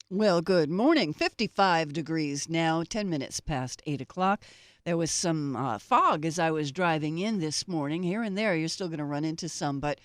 Well, good morning. 55 degrees now, 10 minutes past 8 o'clock. There was some fog as I was driving in this morning. Here and there, you're still going to run into some, but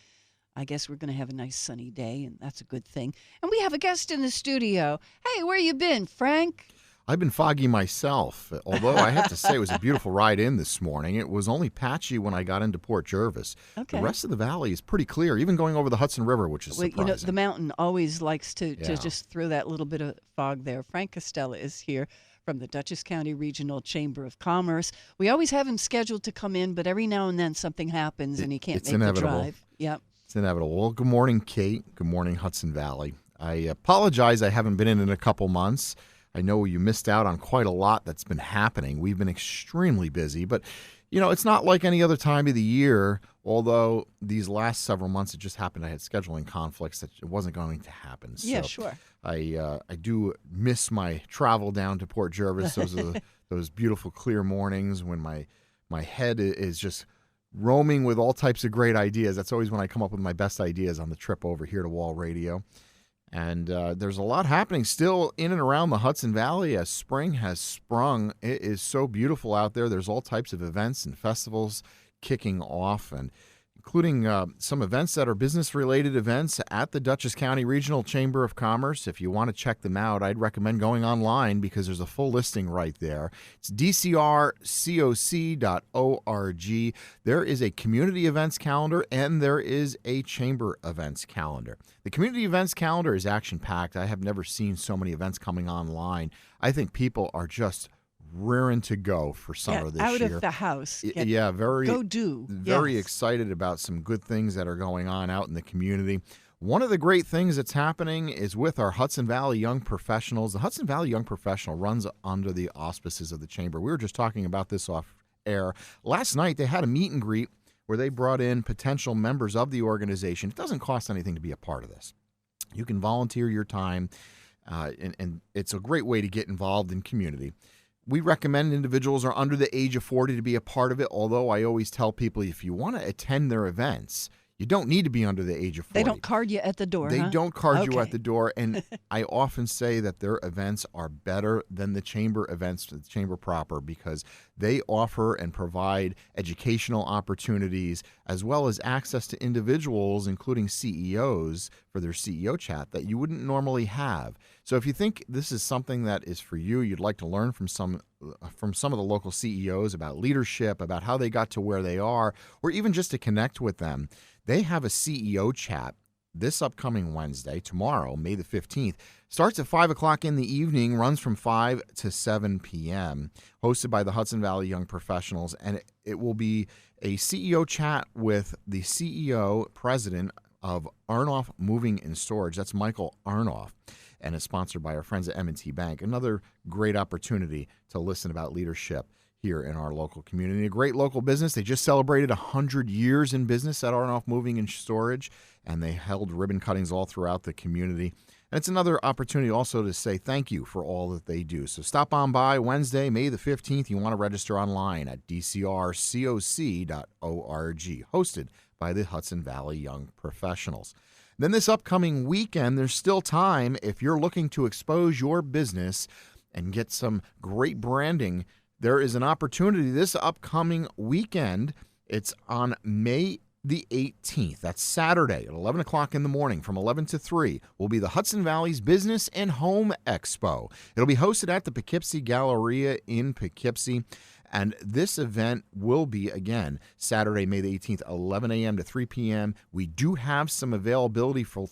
I guess we're going to have a nice sunny day, and that's a good thing. And we have a guest in the studio. Hey, where you been, Frank? I've been foggy myself, although I have to say it was a beautiful ride in this morning. It was only patchy when I got into Port Jervis. Okay. The rest of the valley is pretty clear, even going over the Hudson River, which is surprising. You know, the mountain always likes to just throw that little bit of fog there. Frank Castella is here from the Dutchess County Regional Chamber of Commerce. We always have him scheduled to come in, but every now and then something happens and he can't make inevitable. the drive. Yep. It's inevitable. Well, good morning, Kate. Good morning, Hudson Valley. I apologize I haven't been in a couple months. I know you missed out on quite a lot that's been happening. We've been extremely busy, but, you know, it's not like any other time of the year, although these last several months it just happened I had scheduling conflicts that it wasn't going to happen. Yeah, so sure. I do miss my travel down to Port Jervis. Those are those beautiful, clear mornings when my head is just roaming with all types of great ideas. That's always when I come up with my best ideas on the trip over here to Wall Radio. And there's a lot happening still in and around the Hudson Valley as spring has sprung. It is so beautiful out there. There's all types of events and festivals kicking off, and including some events that are business-related events at the Dutchess County Regional Chamber of Commerce. If you want to check them out, I'd recommend going online because there's a full listing right there. It's dcrcoc.org. There is a community events calendar, and there is a chamber events calendar. The community events calendar is action-packed. I have never seen so many events coming online. I think people are just rearing to go for summer this year. Out of the house. Very excited about some good things that are going on out in the community. One of the great things that's happening is with our Hudson Valley Young Professionals. The Hudson Valley Young Professional runs under the auspices of the Chamber. We were just talking about this off air. Last night they had a meet and greet where they brought in potential members of the organization. It doesn't cost anything to be a part of this. You can volunteer your time, and it's a great way to get involved in community. We recommend individuals are under the age of 40 to be a part of it, although I always tell people if you want to attend their events, you don't need to be under the age of 40. They don't card you at the door, They don't card you at the door, and I often say that their events are better than the chamber events, the chamber proper, because they offer and provide educational opportunities as well as access to individuals, including CEOs, for their CEO chat that you wouldn't normally have. So if you think this is something that is for you, you'd like to learn from some of the local CEOs about leadership, about how they got to where they are, or even just to connect with them, they have a CEO chat this upcoming Wednesday, tomorrow, May the 15th. Starts at 5 o'clock in the evening, runs from 5 to 7 p.m., hosted by the Hudson Valley Young Professionals. And it will be a CEO chat with the CEO, president of Arnoff Moving and Storage. That's Michael Arnoff. And it's sponsored by our friends at M&T Bank. Another great opportunity to listen about leadership here in our local community. A great local business. They just celebrated 100 years in business at Arnoff Moving and Storage, and they held ribbon cuttings all throughout the community. And it's another opportunity also to say thank you for all that they do. So stop on by Wednesday, May the 15th. You want to register online at dcrcoc.org, hosted by the Hudson Valley Young Professionals. Then this upcoming weekend, there's still time if you're looking to expose your business and get some great branding. There is an opportunity this upcoming weekend. It's on May the 18th. That's Saturday at 11 o'clock in the morning from 11 to 3 will be the Hudson Valley's Business and Home Expo. It'll be hosted at the Poughkeepsie Galleria in Poughkeepsie. And this event will be, again, Saturday, May the 18th, 11 a.m. to 3 p.m. We do have some availability for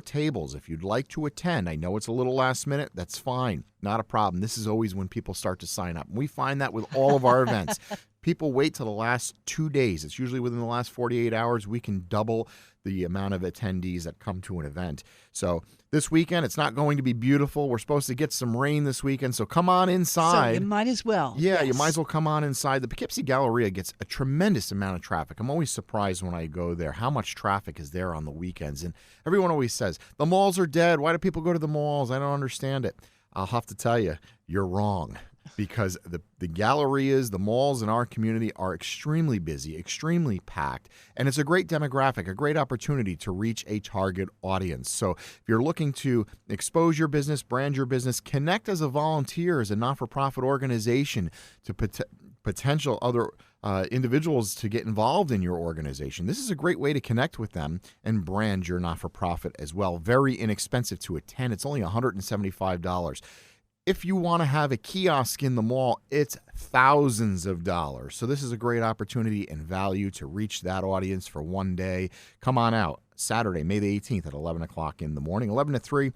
tables if you'd like to attend. I know it's a little last minute. That's fine. Not a problem. This is always when people start to sign up. We find that with all of our events. People wait till the last 2 days. It's usually within the last 48 hours. We can double the amount of attendees that come to an event. So this weekend, it's not going to be beautiful. We're supposed to get some rain this weekend, so come on inside. So you might as well. Yeah, yes. You might as well come on inside. The Poughkeepsie Galleria gets a tremendous amount of traffic. I'm always surprised when I go there how much traffic is there on the weekends. And everyone always says, the malls are dead. Why do people go to the malls? I don't understand it. I'll have to tell you, you're wrong. because the gallerias, the malls in our community are extremely busy, extremely packed, and it's a great demographic, a great opportunity to reach a target audience. So if you're looking to expose your business, brand your business, connect as a volunteer, as a not-for-profit organization to potential other individuals to get involved in your organization. This is a great way to connect with them and brand your not-for-profit as well. Very inexpensive to attend. It's only $175. If you want to have a kiosk in the mall, it's thousands of dollars. So this is a great opportunity and value to reach that audience for one day. Come on out Saturday, May the 18th at 11 o'clock in the morning, 11 to 3.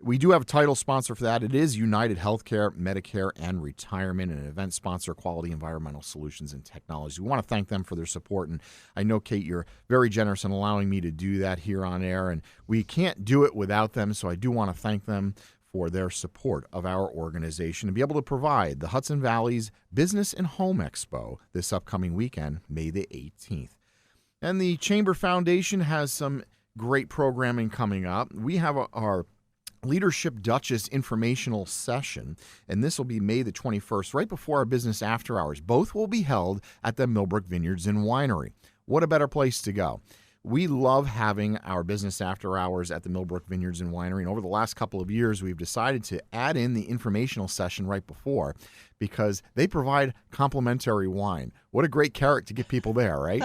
We do have a title sponsor for that. It is United Healthcare, Medicare, and Retirement, and an event sponsor, Quality Environmental Solutions and Technologies. We want to thank them for their support, and I know, Kate, you're very generous in allowing me to do that here on air, and we can't do it without them, so I do want to thank them for their support of our organization and be able to provide the Hudson Valley's Business and Home Expo this upcoming weekend, May the 18th. And the Chamber Foundation has some great programming coming up. We have our Leadership Dutchess informational session, and this will be May the 21st, right before our business after hours. Both will be held at the Millbrook Vineyards and Winery. What a better place to go. We love having our business after hours at the Millbrook Vineyards and Winery, and over the last couple of years, we've decided to add in the informational session right before because they provide complimentary wine. What a great carrot to get people there, right?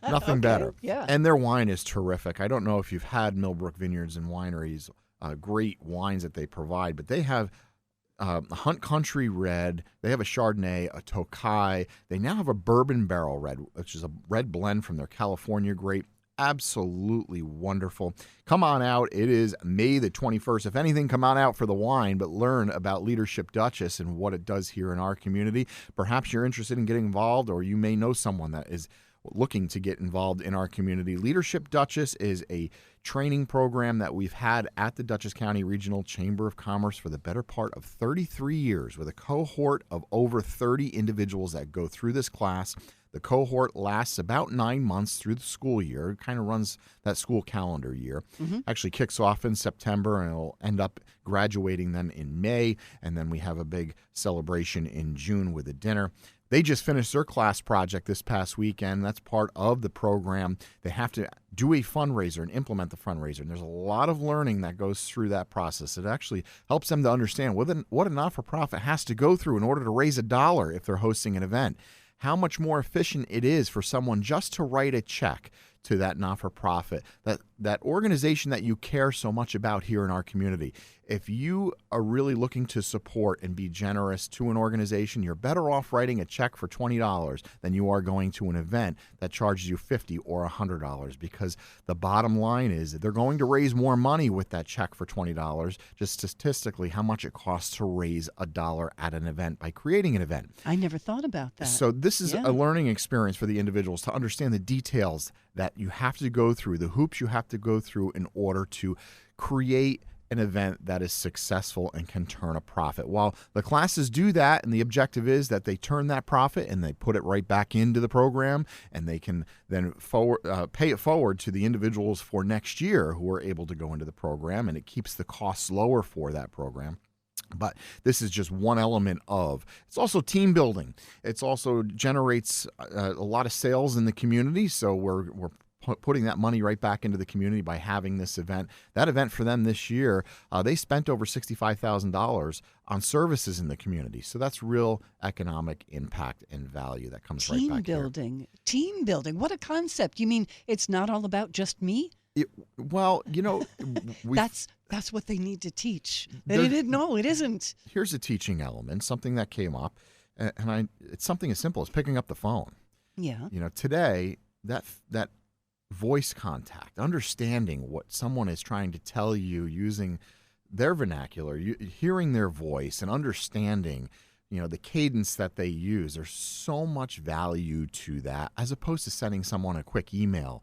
Nothing better. Yeah. And their wine is terrific. I don't know if you've had Millbrook Vineyards and Wineries great wines that they provide, but they have Hunt Country Red, they have a Chardonnay, a Tokai, they now have a Bourbon Barrel Red, which is a red blend from their California grape. Absolutely wonderful. Come on out. It is May the 21st. If anything, come on out for the wine, but learn about Leadership Dutchess and what it does here in our community. Perhaps you're interested in getting involved, or you may know someone that is looking to get involved in our community. Leadership Dutchess is a training program that we've had at the Dutchess County Regional Chamber of Commerce for the better part of 33 years, with a cohort of over 30 individuals that go through this class. The cohort lasts about 9 months through the school year. It kind of runs that school calendar year. Actually kicks off in September, and it'll end up graduating them in May, and then we have a big celebration in June with a dinner. They just finished their class project this past weekend. That's part of the program. They have to do a fundraiser and implement the fundraiser. And there's a lot of learning that goes through that process. It actually helps them to understand what a not-for-profit has to go through in order to raise $1 if they're hosting an event. How much more efficient it is for someone just to write a check to that not-for-profit, that organization that you care so much about here in our community. If you are really looking to support and be generous to an organization, you're better off writing a check for $20 than you are going to an event that charges you $50 or $100, because the bottom line is that they're going to raise more money with that check for $20, just statistically how much it costs to raise $1 at an event by creating an event. I never thought about that. So this is a learning experience for the individuals to understand the details that you have to go through, the hoops you have to go through in order to create an event that is successful and can turn a profit. While the classes do that, and the objective is that they turn that profit and they put it right back into the program, and they can then pay it forward to the individuals for next year who are able to go into the program, and it keeps the costs lower for that program. But this is just one element of. It's also team building. It's also generates a lot of sales in the community. So we're putting that money right back into the community by having this event. That event for them this year, they spent over $65,000 on services in the community. So that's real economic impact and value that comes right back here. Team building. What a concept. You mean it's not all about just me? Well, you know, that's what they need to teach. They didn't know. It isn't. Here's a teaching element, something that came up, and it's something as simple as picking up the phone. Yeah. You know, today that voice contact, understanding what someone is trying to tell you using their vernacular, hearing their voice and understanding, you know, the cadence that they use. There's so much value to that, as opposed to sending someone a quick email.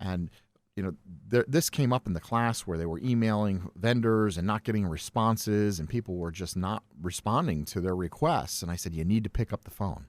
And you know, this came up in the class where they were emailing vendors and not getting responses, and people were just not responding to their requests. And I said, you need to pick up the phone,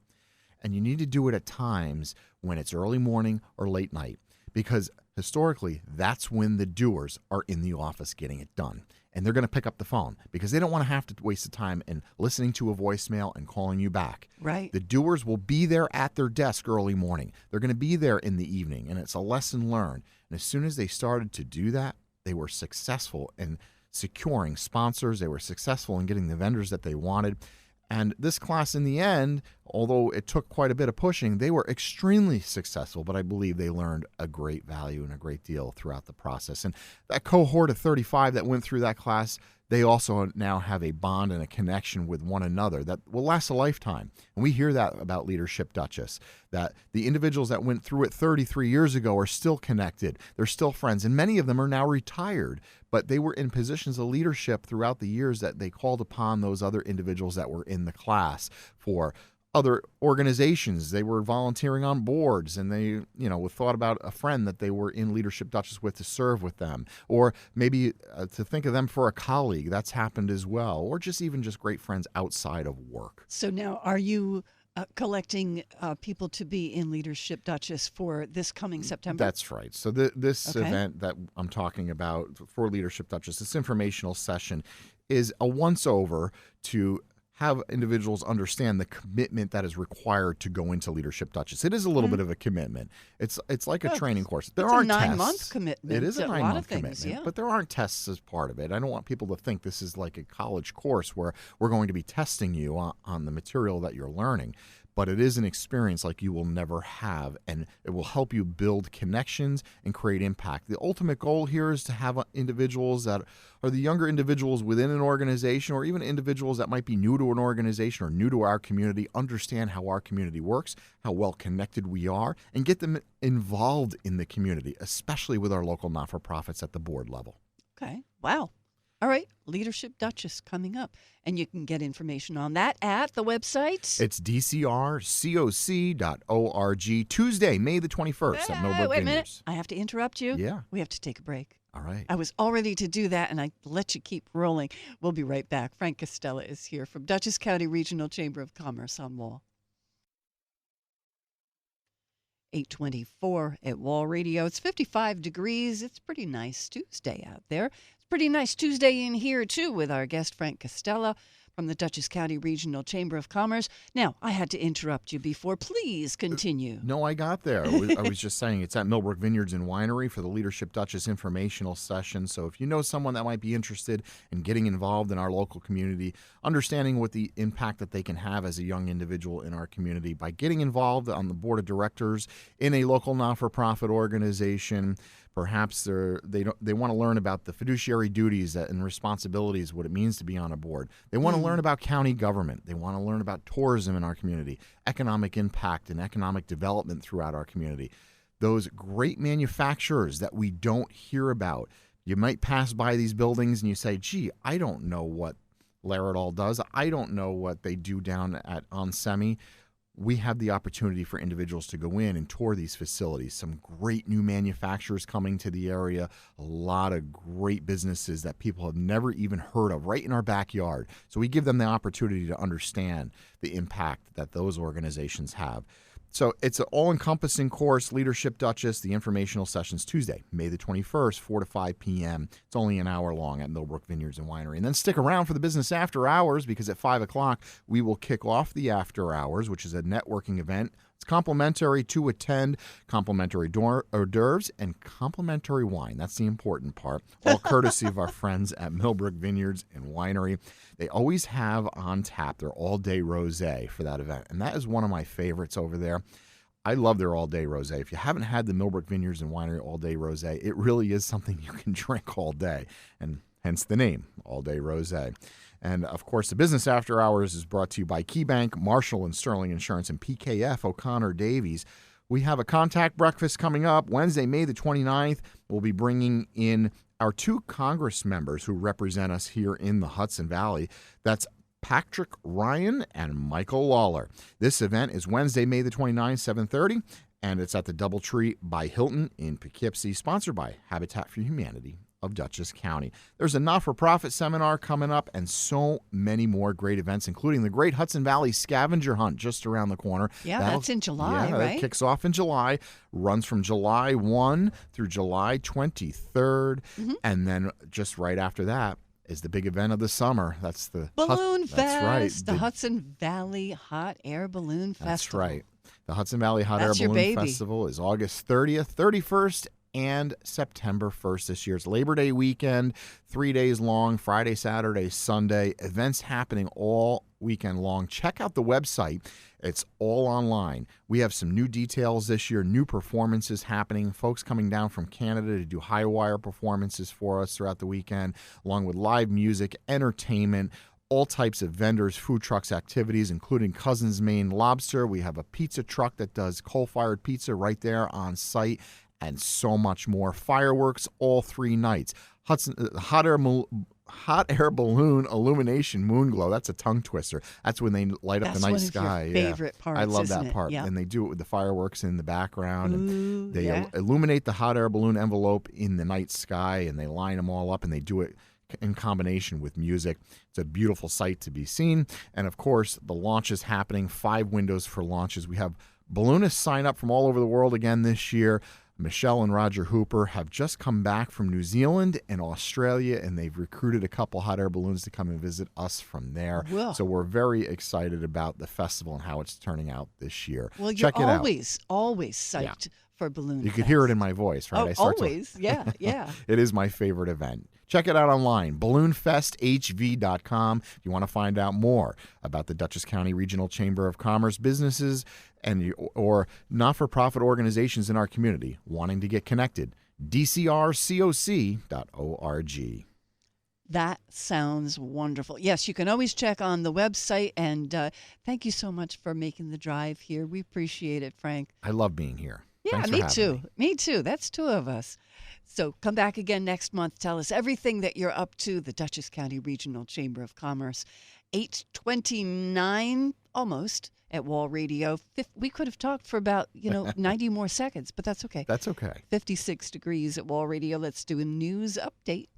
and you need to do it at times when it's early morning or late night, because historically that's when the doers are in the office getting it done. and they're going to pick up the phone because they don't want to have to waste the time in listening to a voicemail and calling you back. Right. The doers will be there at their desk early morning. They're going to be there in the evening, and it's a lesson learned. And as soon as they started to do that, they were successful in securing sponsors. They were successful in getting the vendors that they wanted. And this class, in the end, although it took quite a bit of pushing, they were extremely successful, but I believe they learned a great value and a great deal throughout the process. And that cohort of 35 that went through that class, they also now have a bond and a connection with one another that will last a lifetime. And we hear that about Leadership Dutchess, that the individuals that went through it 33 years ago are still connected. They're still friends, and many of them are now retired, but they were in positions of leadership throughout the years that they called upon those other individuals that were in the class for other organizations. They were volunteering on boards, and they, thought about a friend that they were in Leadership Dutchess with to serve with them, or maybe to think of them for a colleague. That's happened as well, or just great friends outside of work. So now, are you collecting people to be in Leadership Dutchess for this coming September? That's right. So this event that I'm talking about for Leadership Dutchess, this informational session, is a once-over to have individuals understand the commitment that is required to go into Leadership Dutchess. It is a little bit of a commitment. It's like a training course. There aren't tests. It's a 9-month commitment. It is a 9-month commitment, yeah. But there aren't tests as part of it. I don't want people to think this is like a college course where we're going to be testing you on the material that you're learning. But it is an experience like you will never have, and it will help you build connections and create impact. The ultimate goal here is to have individuals that are the younger individuals within an organization, or even individuals that might be new to an organization or new to our community, understand how our community works, how well connected we are, and get them involved in the community, especially with our local not-for-profits at the board level. Okay. Wow. All right, Leadership Dutchess coming up. And you can get information on that at the website. It's dcrcoc.org. Tuesday, May the 21st at Millbrook Wait a minute. Vineyards. I have to interrupt you. Yeah. We have to take a break. All right. I was all ready to do that, and I let you keep rolling. We'll be right back. Frank Castella is here from Dutchess County Regional Chamber of Commerce on Wall. 824 at Wall Radio. It's 55 degrees. It's pretty nice Tuesday out there. It's pretty nice Tuesday in here, too, with our guest, Frank Castella from the Dutchess County Regional Chamber of Commerce. Now, I had to interrupt you before. Please continue. No, I got there. I was just saying it's at Millbrook Vineyards and Winery for the Leadership Dutchess informational session. So if you know someone that might be interested in getting involved in our local community, understanding what the impact that they can have as a young individual in our community by getting involved on the board of directors in a local not-for-profit organization, perhaps they want to learn about the fiduciary duties and responsibilities, what it means to be on a board. They want to learn about county government. They want to learn about tourism in our community, economic impact and economic development throughout our community. Those great manufacturers that we don't hear about. You might pass by these buildings and you say, gee, I don't know what Laridol does. I don't know what they do down at Onsemi. We have the opportunity for individuals to go in and tour these facilities. Some great new manufacturers coming to the area, a lot of great businesses that people have never even heard of right in our backyard. So we give them the opportunity to understand the impact that those organizations have. So it's an all-encompassing course, Leadership Dutchess, the informational sessions Tuesday, May the 21st, 4 to 5 p.m. It's only an hour long at Millbrook Vineyards and Winery. And then stick around for the business after hours, because at 5 o'clock we will kick off the after hours, which is a networking event. It's complimentary to attend, complimentary hors d'oeuvres, and complimentary wine. That's the important part, all courtesy of our friends at Millbrook Vineyards and Winery. They always have on tap their all-day rosé for that event, and that is one of my favorites over there. I love their all-day rosé. If you haven't had the Millbrook Vineyards and Winery all-day rosé, it really is something you can drink all day, and hence the name, all-day rosé. And, of course, the Business After Hours is brought to you by KeyBank, Marshall and Sterling Insurance, and PKF O'Connor Davies. We have a contact breakfast coming up Wednesday, May the 29th. We'll be bringing in our 2 Congress members who represent us here in the Hudson Valley. That's Patrick Ryan and Michael Lawler. This event is Wednesday, May the 29th, 7:30, and it's at the Doubletree by Hilton in Poughkeepsie, sponsored by Habitat for Humanity of Dutchess County. There's a not-for-profit seminar coming up and so many more great events, including the Great Hudson Valley Scavenger Hunt just around the corner. Yeah, that's in July, right? That kicks off in July, runs from July 1 through July 23rd, and then just right after that, is the big event of the summer. That's the Balloon Fest. That's right. The Hudson Valley Hot Air Balloon Festival. That's right. The Hudson Valley Hot That's Air your Balloon baby. Festival is August 30th, 31st, and September 1st this year. It's Labor Day weekend, 3 days long, Friday, Saturday, Sunday. Events happening all weekend long. Check out the website. It's all online. We have some new details this year, new performances happening, folks coming down from Canada to do high wire performances for us throughout the weekend, along with live music, entertainment, all types of vendors, food trucks, activities, including Cousin's Maine Lobster. We have a pizza truck that does coal-fired pizza right there on site, and so much more. Fireworks all 3 nights. Hot air balloon illumination moon glow. That's a tongue twister. That's when they light up the night sky. That's one of your favorite parts, I love isn't that it? part. Yeah. And they do it with the fireworks in the background. Ooh, And they yeah. illuminate the hot air balloon envelope in the night sky, and they line them all up, and they do it in combination with music. It's a beautiful sight to be seen. And of course, the launch is happening. 5 windows for launches. We have balloonists sign up from all over the world again this year. Michelle and Roger Hooper have just come back from New Zealand and Australia, and they've recruited a couple hot air balloons to come and visit us from there. Well. So we're very excited about the festival and how it's turning out this year. Well, you're Check it out. always psyched for Balloon You Fest. could hear it in my voice, right? Oh, I start to- always. Yeah, yeah. It is my favorite event. Check it out online, balloonfesthv.com, if you want to find out more about the Dutchess County Regional Chamber of Commerce businesses or not-for-profit organizations in our community wanting to get connected. dcrcoc.org. That sounds wonderful. Yes, you can always check on the website. And thank you so much for making the drive here. We appreciate it, Frank. I love being here. Yeah, Thanks for me having too. me. Me too. That's 2 of us. So come back again next month. Tell us everything that you're up to. The Dutchess County Regional Chamber of Commerce. 8:29 almost at Wall Radio. We could have talked for about 90 more seconds, but that's okay. That's okay. 56 degrees at Wall Radio. Let's do a news update.